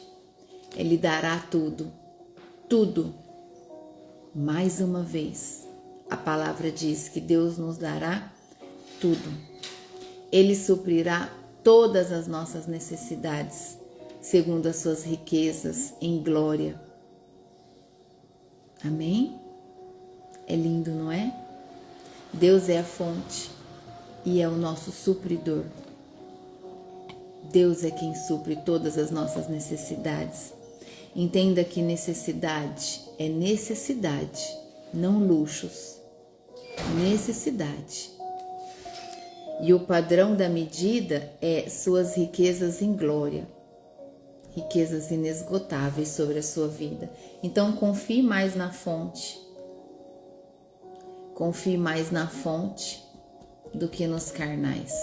É lhe dará tudo. Tudo. Mais uma vez, a palavra diz que Deus nos dará tudo. Ele suprirá todas as nossas necessidades, segundo as suas riquezas em glória. Amém? É lindo, não é? Deus é a fonte e é o nosso supridor. Deus é quem supre todas as nossas necessidades. Entenda que necessidade é necessidade, não luxos. Necessidade. E o padrão da medida é suas riquezas em glória. Riquezas inesgotáveis sobre a sua vida. Então confie mais na fonte. Confie mais na fonte do que nos carnais.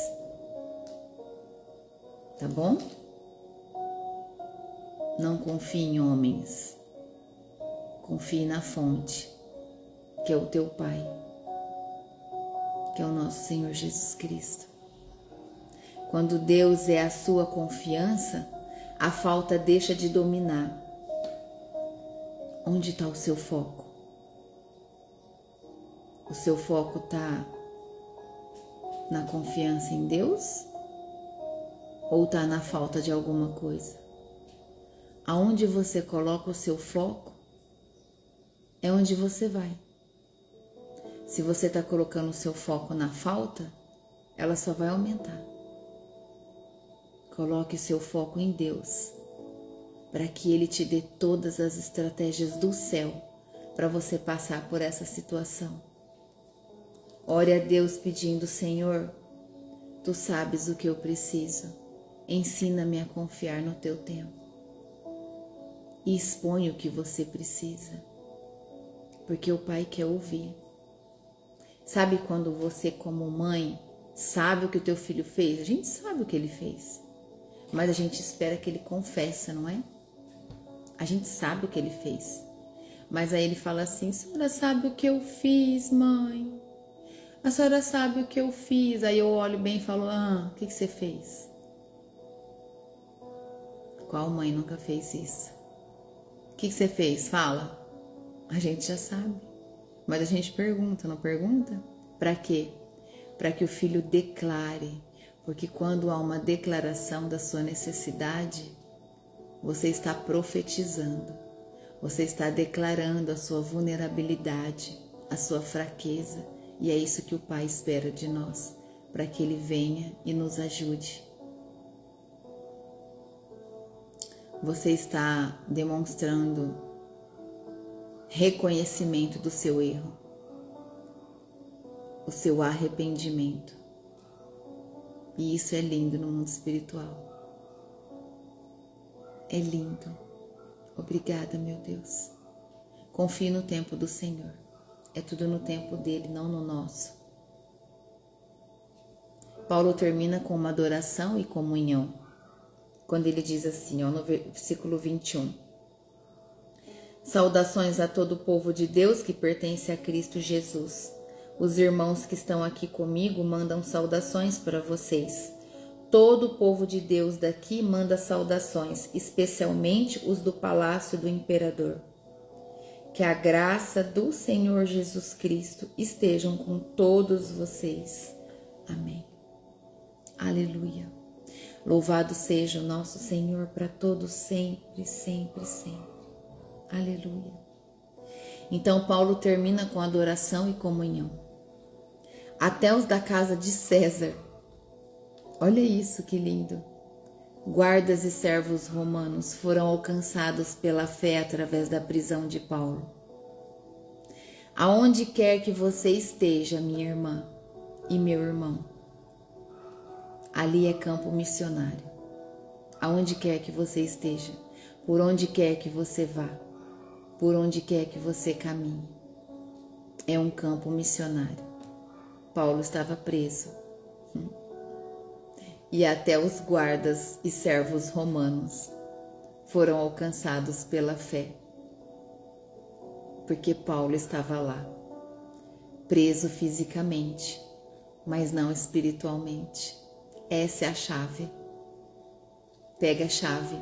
Tá bom? Não confie em homens. Confie na fonte, que é o teu Pai, que é o nosso Senhor Jesus Cristo. Quando Deus é a sua confiança, a falta deixa de dominar. Onde está o seu foco? O seu foco está na confiança em Deus? Ou está na falta de alguma coisa? Aonde você coloca o seu foco, é onde você vai. Se você está colocando o seu foco na falta, ela só vai aumentar. Coloque o seu foco em Deus, para que Ele te dê todas as estratégias do céu para você passar por essa situação. Ore a Deus pedindo: Senhor, Tu sabes o que eu preciso, ensina-me a confiar no Teu tempo. E expõe o que você precisa, porque o Pai quer ouvir. Sabe quando você, como mãe, sabe o que o teu filho fez? A gente sabe o que ele fez, mas a gente espera que ele confesse, não é? A gente sabe o que ele fez, mas aí ele fala assim: a senhora sabe o que eu fiz, mãe? A senhora sabe o que eu fiz? Aí eu olho bem e falo: o que você fez? Qual mãe nunca fez isso? O que você fez? Fala. A gente já sabe. Mas a gente pergunta, não pergunta? Para quê? Para que o Filho declare. Porque quando há uma declaração da sua necessidade, você está profetizando. Você está declarando a sua vulnerabilidade, a sua fraqueza. E é isso que o Pai espera de nós, para que Ele venha e nos ajude. Você está demonstrando reconhecimento do seu erro, o seu arrependimento. E isso é lindo no mundo espiritual. É lindo. Obrigada, meu Deus. Confie no tempo do Senhor. É tudo no tempo dele, não no nosso. Paulo termina com uma adoração e comunhão, quando ele diz assim, no versículo 21. Saudações a todo o povo de Deus que pertence a Cristo Jesus. Os irmãos que estão aqui comigo mandam saudações para vocês. Todo o povo de Deus daqui manda saudações, especialmente os do palácio do imperador. Que a graça do Senhor Jesus Cristo estejam com todos vocês. Amém. Aleluia. Louvado seja o nosso Senhor para todos sempre, sempre, sempre. Aleluia. Então Paulo termina com adoração e comunhão. Até os da casa de César. Olha isso, que lindo. Guardas e servos romanos foram alcançados pela fé através da prisão de Paulo. Aonde quer que você esteja, minha irmã e meu irmão, ali é campo missionário. Aonde quer que você esteja, por onde quer que você vá, por onde quer que você caminhe, é um campo missionário. Paulo estava preso. E até os guardas e servos romanos foram alcançados pela fé, porque Paulo estava lá, preso fisicamente, mas não espiritualmente. Essa é a chave. Pega a chave.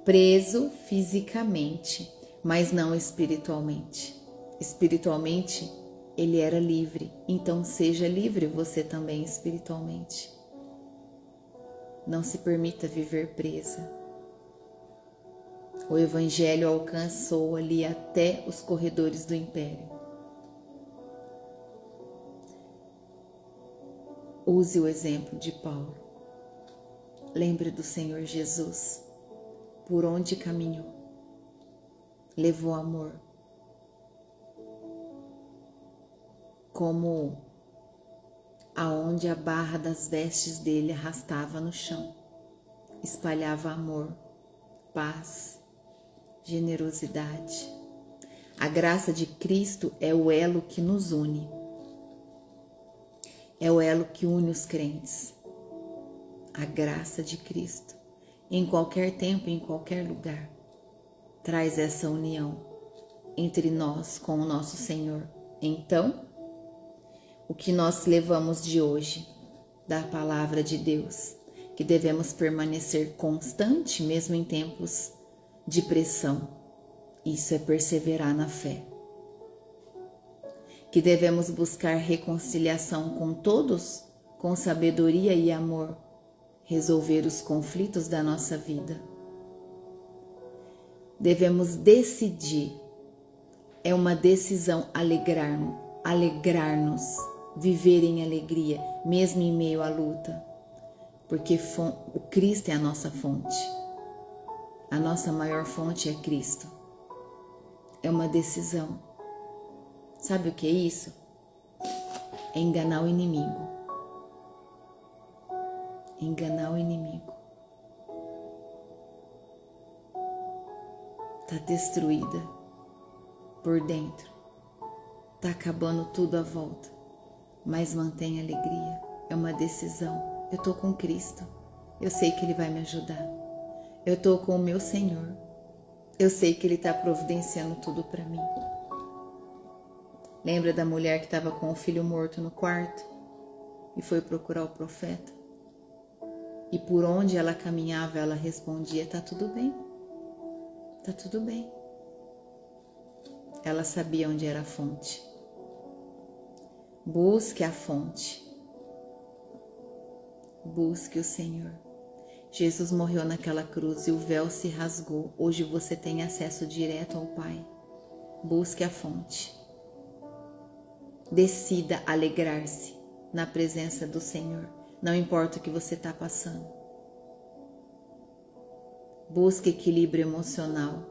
Preso fisicamente, mas não espiritualmente. Espiritualmente, ele era livre, então seja livre você também espiritualmente. Não se permita viver presa. O Evangelho alcançou ali até os corredores do império. Use o exemplo de Paulo. Lembre do Senhor Jesus, por onde caminhou, levou amor, como aonde a barra das vestes dele arrastava no chão, espalhava amor, paz, generosidade. A graça de Cristo é o elo que nos une, é o elo que une os crentes. A graça de Cristo, em qualquer tempo, em qualquer lugar, traz essa união entre nós com o nosso Senhor. Então, o que nós levamos de hoje da palavra de Deus, que devemos permanecer constante mesmo em tempos de pressão. Isso é perseverar na fé. Que devemos buscar reconciliação com todos, com sabedoria e amor, resolver os conflitos da nossa vida. Devemos decidir, é uma decisão alegrarmos, viver em alegria, mesmo em meio à luta, porque o Cristo é a nossa fonte. A nossa maior fonte é Cristo. É uma decisão. Sabe o que é isso? É enganar o inimigo. Enganar o inimigo. Tá destruída por dentro. Tá acabando tudo à volta. Mas mantém a alegria. É uma decisão. Eu tô com Cristo. Eu sei que Ele vai me ajudar. Eu tô com o meu Senhor. Eu sei que Ele tá providenciando tudo para mim. Lembra da mulher que estava com o filho morto no quarto e foi procurar o profeta? E por onde ela caminhava, ela respondia: tá tudo bem, tá tudo bem. ela sabia onde era a fonte. Busque a fonte. Busque o Senhor. Jesus morreu naquela cruz e o véu se rasgou. Hoje você tem acesso direto ao Pai. Busque a fonte. Decida alegrar-se na presença do Senhor. Não importa o que você está passando. Busque equilíbrio emocional.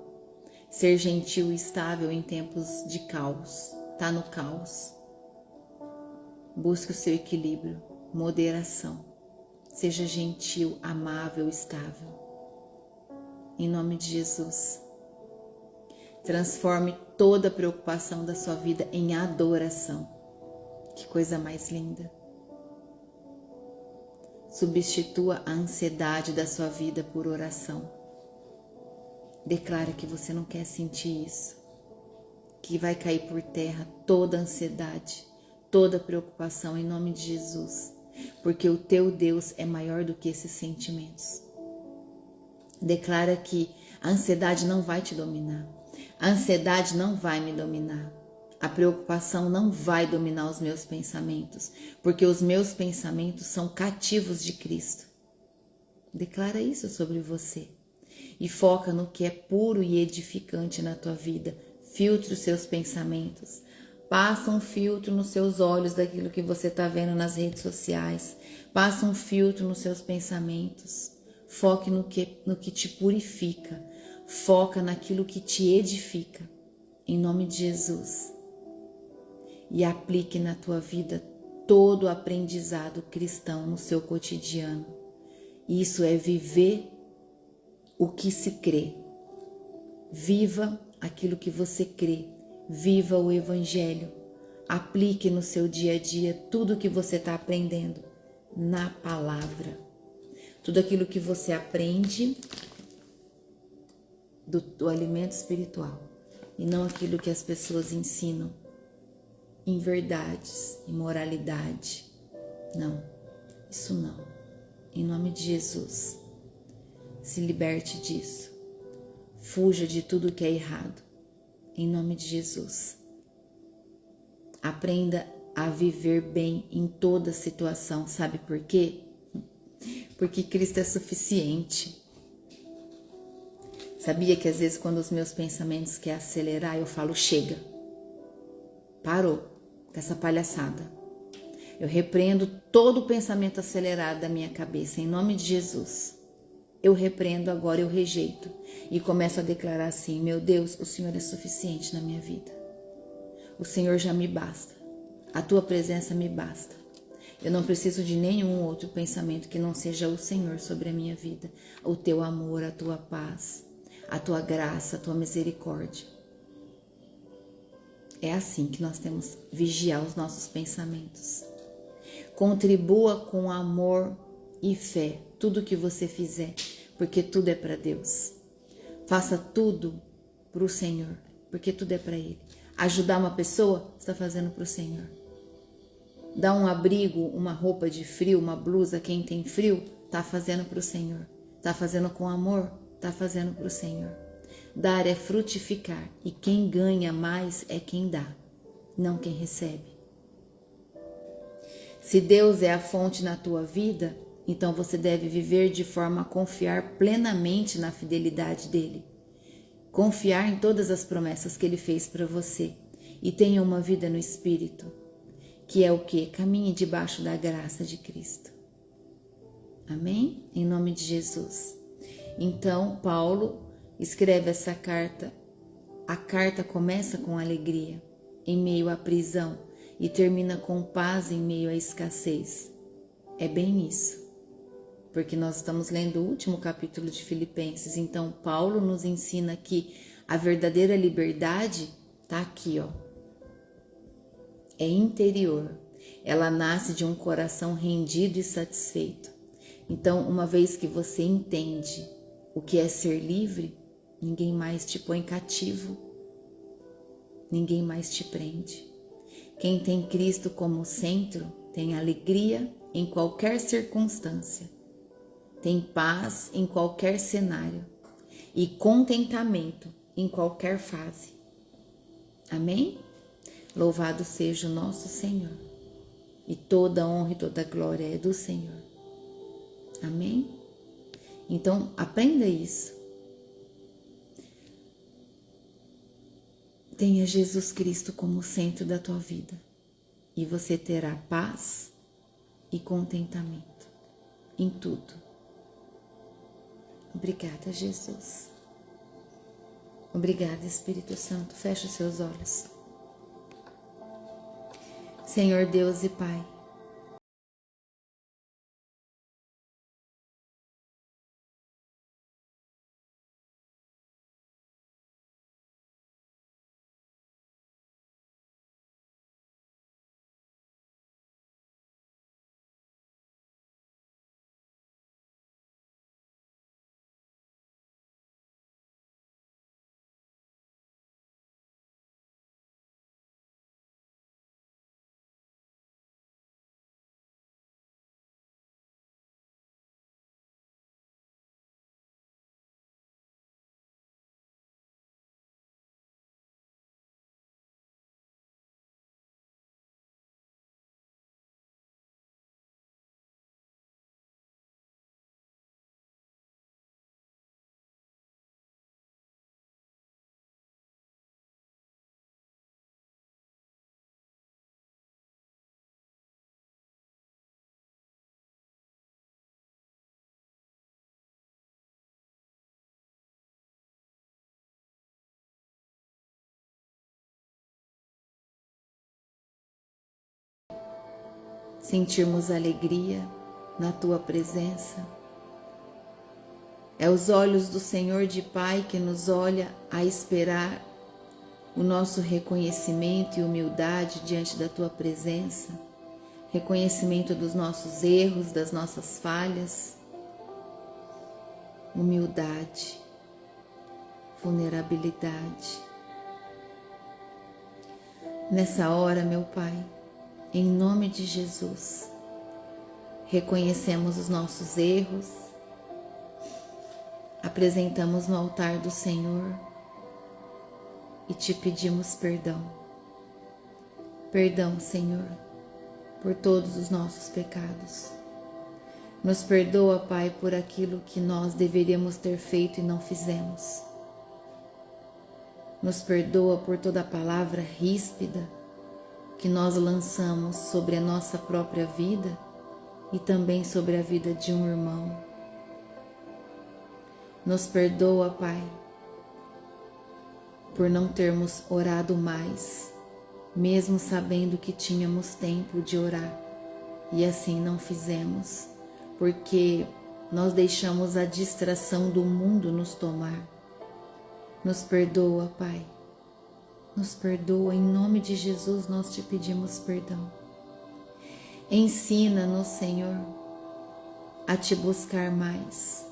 Ser gentil e estável em tempos de caos. Está no caos. Busque o seu equilíbrio, moderação. Seja gentil, amável, estável. Em nome de Jesus. Transforme toda a preocupação da sua vida em adoração. Que coisa mais linda. Substitua a ansiedade da sua vida por oração. Declara que você não quer sentir isso. Que vai cair por terra toda a ansiedade, toda a preocupação em nome de Jesus. Porque o teu Deus é maior do que esses sentimentos. Declara que a ansiedade não vai te dominar. A ansiedade não vai me dominar. A preocupação não vai dominar os meus pensamentos, porque os meus pensamentos são cativos de Cristo. Declara isso sobre você. E foca no que é puro e edificante na tua vida. Filtre os seus pensamentos. Passa um filtro nos seus olhos daquilo que você está vendo nas redes sociais. Passa um filtro nos seus pensamentos. Foque no que te purifica. Foca naquilo que te edifica. Em nome de Jesus. E aplique na tua vida todo o aprendizado cristão no seu cotidiano. Isso é viver o que se crê. Viva aquilo que você crê. Viva o Evangelho. Aplique no seu dia a dia tudo o que você está aprendendo na palavra. Tudo aquilo que você aprende do alimento espiritual. E não aquilo que as pessoas ensinam em verdades, em moralidade. Não, isso não. Em nome de Jesus, se liberte disso. Fuja de tudo que é errado. Em nome de Jesus. Aprenda a viver bem em toda situação. Sabe por quê? Porque Cristo é suficiente. Sabia que às vezes quando os meus pensamentos querem acelerar, eu falo, chega. Parou com essa palhaçada. Eu repreendo todo o pensamento acelerado da minha cabeça. Em nome de Jesus. Eu repreendo agora, eu rejeito. E começo a declarar assim, meu Deus, o Senhor é suficiente na minha vida. O Senhor já me basta. A tua presença me basta. Eu não preciso de nenhum outro pensamento que não seja o Senhor sobre a minha vida. O teu amor, a tua paz, a tua graça, a tua misericórdia. É assim que nós temos que vigiar os nossos pensamentos. Contribua com amor e fé, tudo que você fizer, porque tudo é para Deus. Faça tudo para o Senhor, porque tudo é para Ele. Ajudar uma pessoa, você está fazendo para o Senhor. Dar um abrigo, uma roupa de frio, uma blusa a quem tem frio, está fazendo para o Senhor. Está fazendo com amor, está fazendo para o Senhor. Dar é frutificar, e quem ganha mais é quem dá, não quem recebe. Se Deus é a fonte na tua vida, então você deve viver de forma a confiar plenamente na fidelidade dele. Confiar em todas as promessas que ele fez para você. E tenha uma vida no Espírito, que é o quê? Caminhe debaixo da graça de Cristo. Amém? Em nome de Jesus. Então, Paulo escreve essa carta. A carta começa com alegria em meio à prisão e termina com paz em meio à escassez. É bem isso. Porque nós estamos lendo o último capítulo de Filipenses, então Paulo nos ensina que a verdadeira liberdade está aqui, ó. É interior, ela nasce de um coração rendido e satisfeito. Então, uma vez que você entende o que é ser livre, ninguém mais te põe cativo, ninguém mais te prende. Quem tem Cristo como centro tem alegria em qualquer circunstância. Tem paz em qualquer cenário e contentamento em qualquer fase. Amém? Louvado seja o nosso Senhor. E toda honra e toda glória é do Senhor. Amém? Então, aprenda isso. Tenha Jesus Cristo como centro da tua vida. E você terá paz e contentamento em tudo. Obrigada, Jesus. Obrigada, Espírito Santo. Feche os seus olhos. Senhor Deus e Pai, sentirmos alegria na tua presença. É os olhos do Senhor de Pai que nos olha a esperar o nosso reconhecimento e humildade diante da tua presença, reconhecimento dos nossos erros, das nossas falhas, humildade, vulnerabilidade. Nessa hora, meu Pai, em nome de Jesus, reconhecemos os nossos erros, apresentamos no altar do Senhor e te pedimos perdão. Perdão, Senhor, por todos os nossos pecados. Nos perdoa, Pai, por aquilo que nós deveríamos ter feito e não fizemos. Nos perdoa por toda a palavra ríspida que nós lançamos sobre a nossa própria vida e também sobre a vida de um irmão. Nos perdoa, Pai, por não termos orado mais, mesmo sabendo que tínhamos tempo de orar, e assim não fizemos, porque nós deixamos a distração do mundo nos tomar. Nos perdoa, Pai. Nos perdoa, em nome de Jesus nós te pedimos perdão. Ensina-nos, Senhor, a te buscar mais.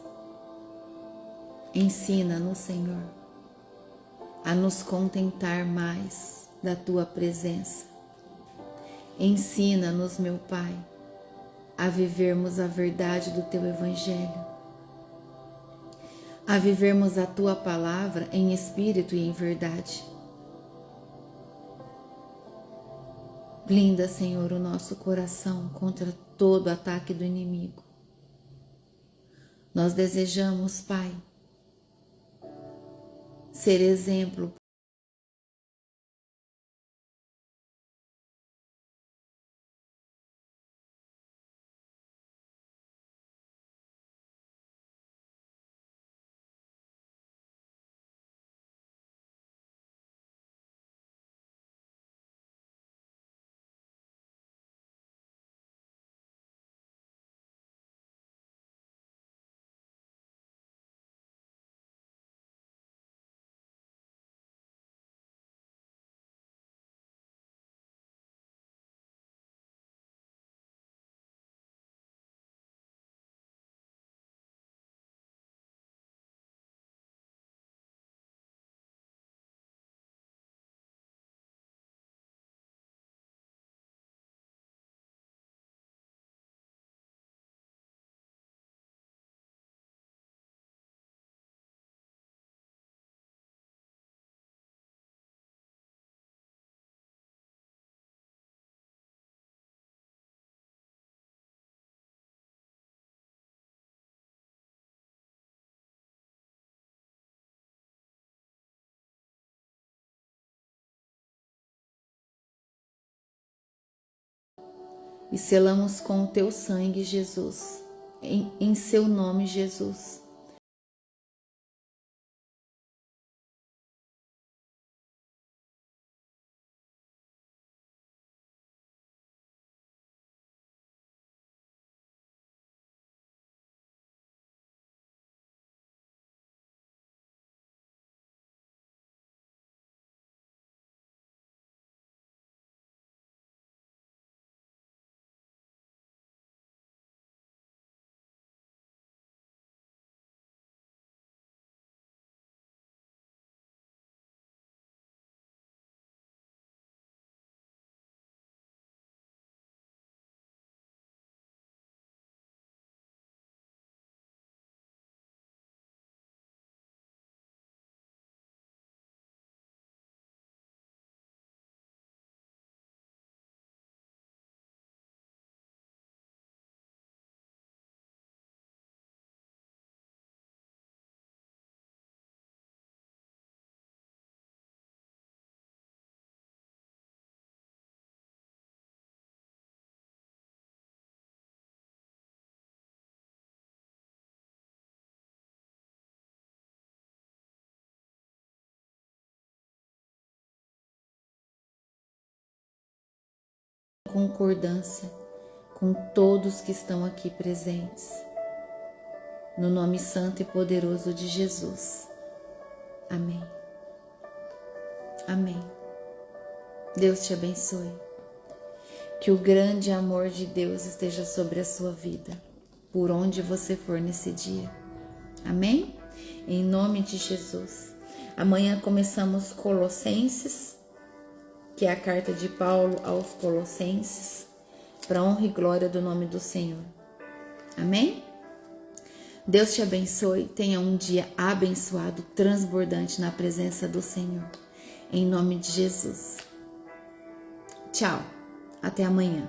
Ensina-nos, Senhor, a nos contentar mais da tua presença. Ensina-nos, meu Pai, a vivermos a verdade do teu Evangelho, a vivermos a tua palavra em espírito e em verdade. Blinda, Senhor, o nosso coração contra todo ataque do inimigo. Nós desejamos, Pai, ser exemplo e selamos com o teu sangue, Jesus, em seu nome, Jesus. Concordância com todos que estão aqui presentes, no nome santo e poderoso de Jesus. Amém. Amém. Deus te abençoe. Que o grande amor de Deus esteja sobre a sua vida, por onde você for nesse dia. Amém? Em nome de Jesus. Amanhã começamos Colossenses, que é a carta de Paulo aos Colossenses, para honra e glória do nome do Senhor. Amém? Deus te abençoe, tenha um dia abençoado, transbordante na presença do Senhor. Em nome de Jesus. Tchau, até amanhã.